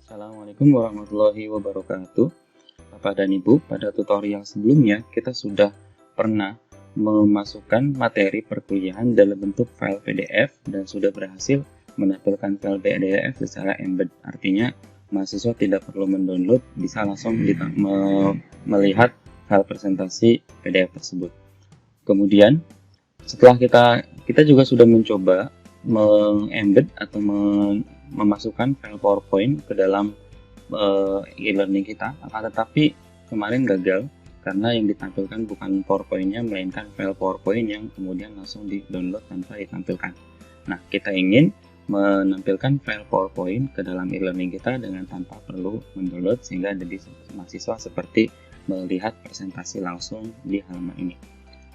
Assalamualaikum warahmatullahi wabarakatuh. Bapak dan Ibu, pada tutorial sebelumnya kita sudah pernah memasukkan materi perkuliahan dalam bentuk file PDF dan sudah berhasil menampilkan file PDF secara embed. Artinya mahasiswa tidak perlu mendownload, bisa langsung melihat file presentasi PDF tersebut. Kemudian setelah kita juga sudah mencoba mengembed atau memasukkan file PowerPoint ke dalam e-learning kita, akan tetapi kemarin gagal karena yang ditampilkan bukan PowerPoint-nya melainkan file PowerPoint yang kemudian langsung di-download tanpa ditampilkan. Nah, kita ingin menampilkan file PowerPoint ke dalam e-learning kita dengan tanpa perlu mendownload sehingga jadi mahasiswa seperti melihat presentasi langsung di halaman ini.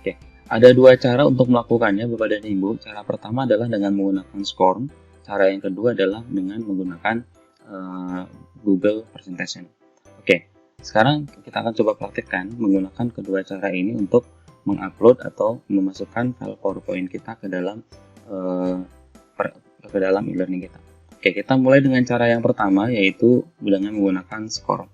Oke, ada dua cara untuk melakukannya Bapak dan Ibu. Cara pertama adalah dengan menggunakan SCORM. Cara yang kedua adalah dengan menggunakan Google Presentation. Oke, sekarang kita akan coba praktikkan menggunakan kedua cara ini untuk mengupload atau memasukkan file PowerPoint kita ke dalam e-learning kita. Oke, kita mulai dengan cara yang pertama, yaitu dengan menggunakan SCORM.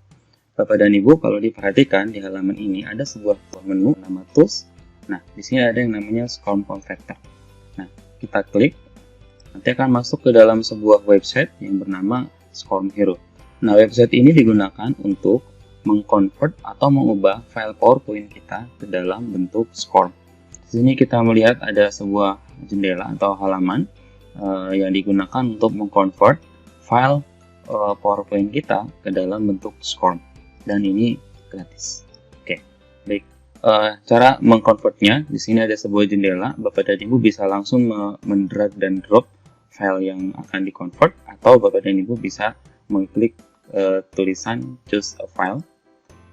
Bapak dan Ibu, kalau diperhatikan di halaman ini ada sebuah menu nama Tools. Nah, di sini ada yang namanya SCORM Converter. Nah, kita klik, nanti akan masuk ke dalam sebuah website yang bernama SCORM Hero. Nah, website ini digunakan untuk mengconvert atau mengubah file PowerPoint kita ke dalam bentuk SCORM. Di sini kita melihat ada sebuah jendela atau halaman yang digunakan untuk mengconvert file PowerPoint kita ke dalam bentuk SCORM. Dan ini gratis. Oke, baik. Cara mengconvertnya, di sini ada sebuah jendela. Bapak dan Ibu bisa langsung mendrag dan drop file yang akan di-convert, atau Bapak dan Ibu bisa mengklik tulisan choose a file.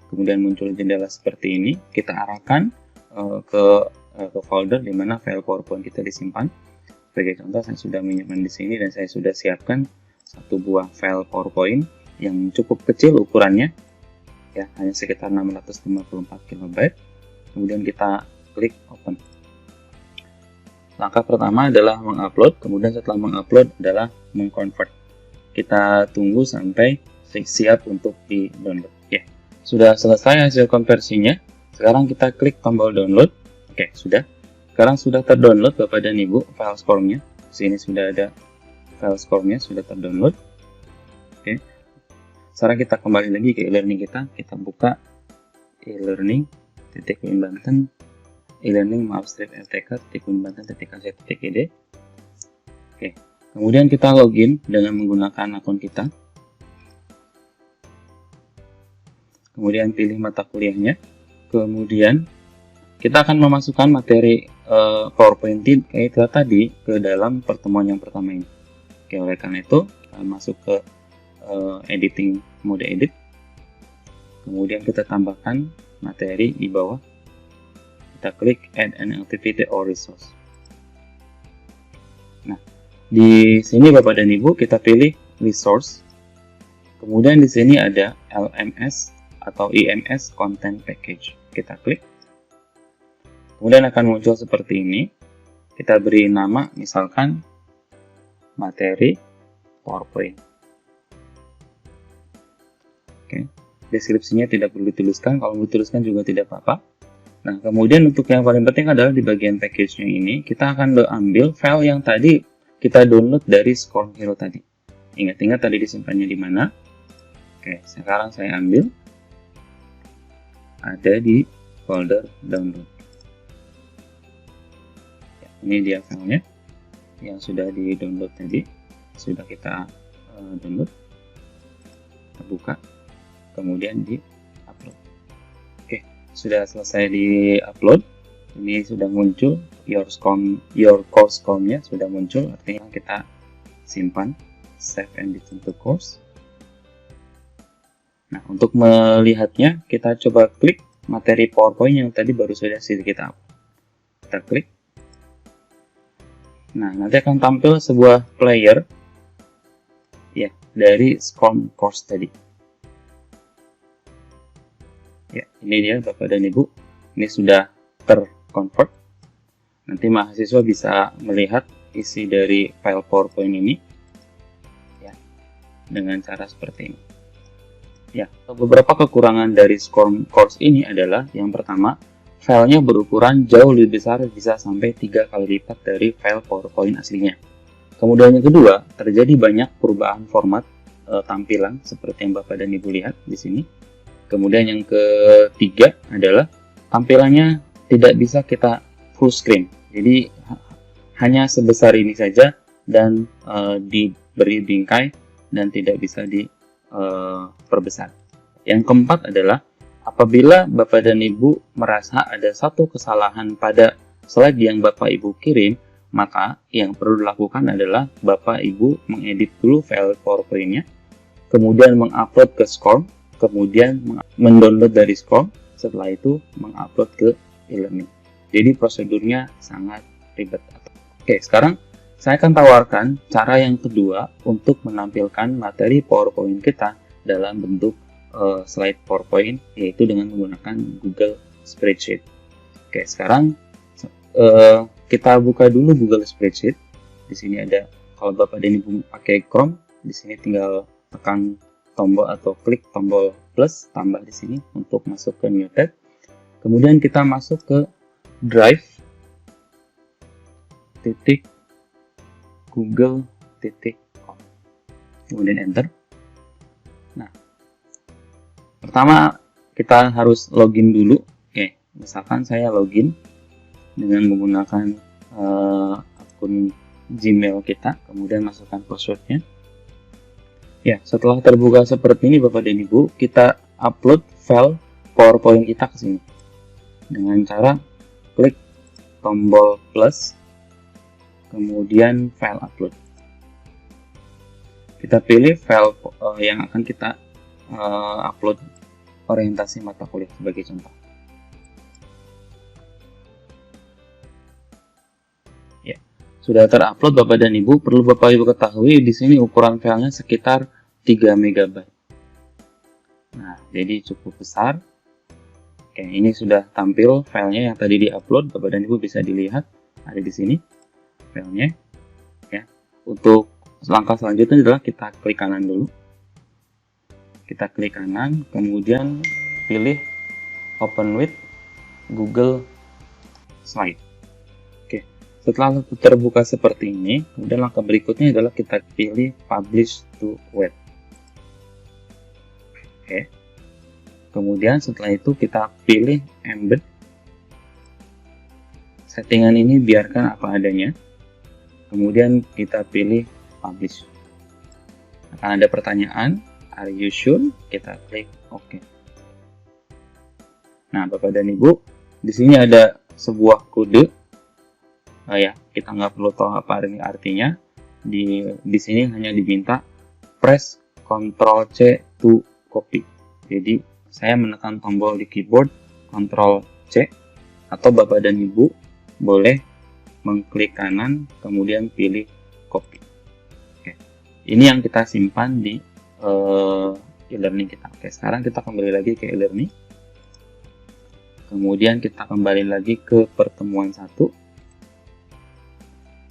Kemudian muncul jendela seperti ini. Kita arahkan ke folder di mana file PowerPoint kita disimpan. Sebagai contoh, saya sudah menyimpan di sini dan saya sudah siapkan satu buah file PowerPoint yang cukup kecil ukurannya, ya, hanya sekitar 654 KB. Kemudian kita klik open. Langkah pertama adalah mengupload, kemudian setelah mengupload adalah mengconvert. Kita tunggu sampai siap untuk di-download. Ya, sudah selesai hasil konversinya. Sekarang kita klik tombol download. Oke, sudah. Sekarang sudah terdownload Bapak dan Ibu file SCORM-nya. Di sini sudah ada file SCORM-nya, sudah terdownload. Oke. Sekarang kita kembali lagi ke e-learning kita. Kita buka e-learning .winbanten e-learning /ftk.winbanten.ac.id. Oke, kemudian kita login dengan menggunakan akun kita. Kemudian pilih mata kuliahnya. Kemudian kita akan memasukkan materi PowerPoint kita tadi ke dalam pertemuan yang pertama ini. Oke, oleh karena itu kita masuk ke editing mode edit. Kemudian kita tambahkan materi di bawah. Kita klik add an activity or resource. Nah, di sini Bapak dan Ibu kita pilih resource. Kemudian di sini ada LMS atau IMS content package. Kita klik. Kemudian akan muncul seperti ini. Kita beri nama misalkan materi PowerPoint. Oke. Deskripsinya tidak perlu dituliskan, kalau dituliskan juga tidak apa-apa. Nah, kemudian untuk yang paling penting adalah di bagian package-nya ini, kita akan ambil file yang tadi kita download dari SCORM Hero tadi. Ingat-ingat tadi disimpannya di mana? Oke, sekarang saya ambil. Ada di folder download. Ya, ini dia filenya yang sudah di-download tadi. Sudah kita download. Kita buka. Kemudian di-upload. Oke, sudah selesai di-upload. Ini sudah muncul your course SCORM-nya sudah muncul, artinya kita simpan, save and return to course. Nah, untuk melihatnya kita coba klik materi PowerPoint yang tadi baru saja kita upload. Kita klik. Nah, nanti akan tampil sebuah player ya dari SCORM course tadi. Ya, ini dia Bapak dan Ibu. Ini sudah terconvert. Nanti mahasiswa bisa melihat isi dari file PowerPoint ini. Ya. dengan cara seperti ini. Ya, beberapa kekurangan dari SCORM course ini adalah yang pertama, filenya berukuran jauh lebih besar, bisa sampai 3 kali lipat dari file PowerPoint aslinya. Kemudian yang kedua, terjadi banyak perubahan format tampilan seperti yang Bapak dan Ibu lihat di sini. Kemudian yang ketiga adalah tampilannya tidak bisa kita full screen. Jadi hanya sebesar ini saja dan diberi bingkai dan tidak bisa diperbesar. Yang keempat adalah apabila Bapak dan Ibu merasa ada satu kesalahan pada slide yang Bapak Ibu kirim, maka yang perlu dilakukan adalah Bapak Ibu mengedit dulu file PowerPoint-nya, kemudian mengupload ke SCORM, kemudian mendownload dari SCORM, setelah itu mengupload ke e-learning. Jadi prosedurnya sangat ribet. Oke, sekarang saya akan tawarkan cara yang kedua untuk menampilkan materi PowerPoint kita dalam bentuk slide PowerPoint, yaitu dengan menggunakan Google Spreadsheet. Oke, sekarang kita buka dulu Google Spreadsheet. Di sini ada, kalau Bapak dan Ibu pakai Chrome, di sini tinggal tekan tombol atau klik tombol plus, tambah di sini untuk masuk ke New Tab. Kemudian kita masuk ke drive.google.com. Kemudian enter. Nah, pertama kita harus login dulu. Oke, misalkan saya login dengan menggunakan akun Gmail kita, kemudian masukkan passwordnya. Ya, setelah terbuka seperti ini Bapak dan Ibu, kita upload file PowerPoint kita ke sini dengan cara klik tombol plus, kemudian file upload. Kita pilih file yang akan kita upload orientasi mata kuliah sebagai contoh. Ya, sudah terupload Bapak dan Ibu. Perlu Bapak Ibu ketahui di sini ukuran filenya sekitar 3 MB. Nah, jadi cukup besar. Oke, ini sudah tampil filenya yang tadi diupload. Bapak dan Ibu bisa dilihat ada di sini filenya. Ya, untuk langkah selanjutnya adalah kita klik kanan dulu. Kita klik kanan, kemudian pilih Open with Google Slide. Oke, setelah terbuka seperti ini, kemudian langkah berikutnya adalah kita pilih Publish to Web. Oke, kemudian setelah itu kita pilih Embed. Settingan ini biarkan apa adanya. Kemudian kita pilih Publish. Akan ada pertanyaan, are you sure? Kita klik OK. Nah, Bapak dan Ibu, di sini ada sebuah kode. Ya, kita nggak perlu tahu apa artinya. Di sini hanya diminta press Ctrl C to copy. Jadi, saya menekan tombol di keyboard Ctrl C, atau Bapak dan Ibu boleh mengklik kanan, kemudian pilih copy. Oke. Ini yang kita simpan di e-learning kita. Oke, sekarang kita kembali lagi ke e-learning. Kemudian kita kembali lagi ke pertemuan 1.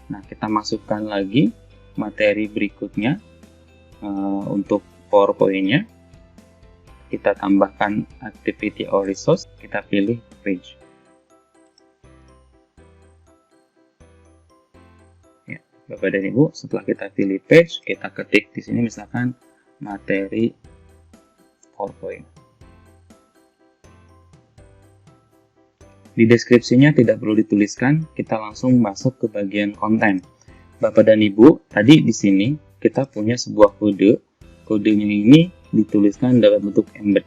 Nah, kita masukkan lagi materi berikutnya untuk PowerPoint-nya. Kita tambahkan activity or resource, kita pilih page. Ya, Bapak dan Ibu, setelah kita pilih page, kita ketik di sini misalkan materi PowerPoint. Di deskripsinya tidak perlu dituliskan, kita langsung masuk ke bagian konten. Bapak dan Ibu, tadi di sini kita punya sebuah kode. Kodenya ini dituliskan dalam bentuk embed.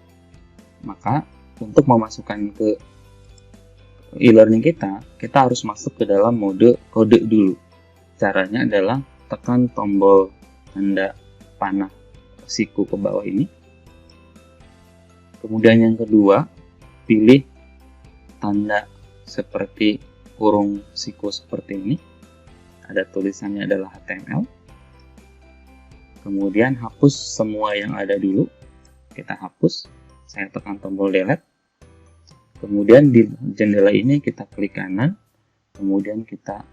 Maka untuk memasukkan ke e-learning kita harus masuk ke dalam mode kode dulu. Caranya adalah tekan tombol tanda panah siku ke bawah ini. Kemudian yang kedua, pilih tanda seperti kurung siku seperti ini. Ada tulisannya adalah HTML. Kemudian hapus semua yang ada dulu. Kita hapus. Saya tekan tombol delete. Kemudian di jendela ini kita klik kanan. Kemudian kita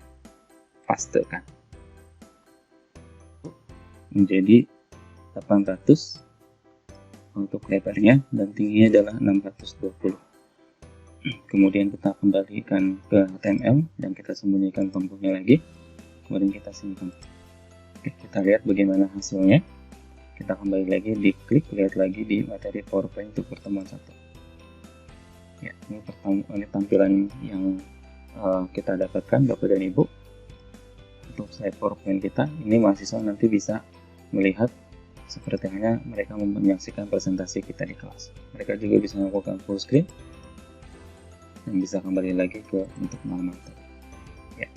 pastekan menjadi 800 untuk lebarnya dan tingginya adalah 620. Kemudian kita kembalikan ke HTML dan kita sembunyikan tombolnya lagi, kemudian kita simpan. Oke, kita lihat bagaimana hasilnya. Kita kembali lagi, diklik, lihat lagi di materi PowerPoint untuk pertemuan 1. Ya, ini tampilan yang kita dapatkan Bapak dan Ibu untuk slide PowerPoint kita. Ini mahasiswa nanti bisa melihat seperti halnya mereka menyaksikan presentasi kita di kelas. Mereka juga bisa melakukan full screen dan bisa kembali lagi ke untuk materi. Ya.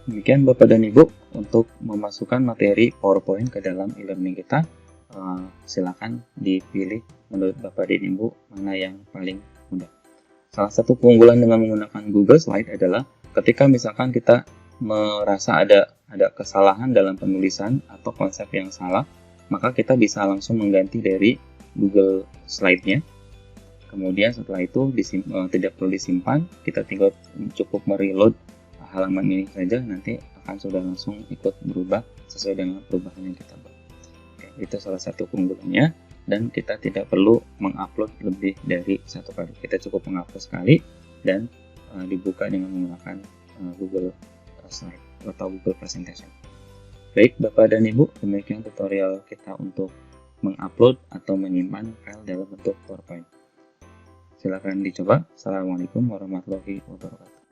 Demikian Bapak dan Ibu untuk memasukkan materi PowerPoint ke dalam e-learning kita. Silakan dipilih menurut Bapak dan Ibu mana yang paling mudah. Salah satu keunggulan dengan menggunakan Google Slide adalah ketika misalkan kita merasa ada kesalahan dalam penulisan atau konsep yang salah, maka kita bisa langsung mengganti dari Google Slide-nya. Kemudian setelah itu tidak perlu disimpan, kita tinggal cukup mereload halaman ini saja, nanti akan sudah langsung ikut berubah sesuai dengan perubahan yang kita buat. Oke, itu salah satu keunggulannya, dan kita tidak perlu mengupload lebih dari satu kali. Kita cukup mengupload sekali dan dibuka dengan menggunakan Google Slide atau Google Presentation. Baik Bapak dan Ibu, demikian tutorial kita untuk mengupload atau menyimpan file dalam bentuk PowerPoint. Silakan dicoba. Assalamualaikum warahmatullahi wabarakatuh.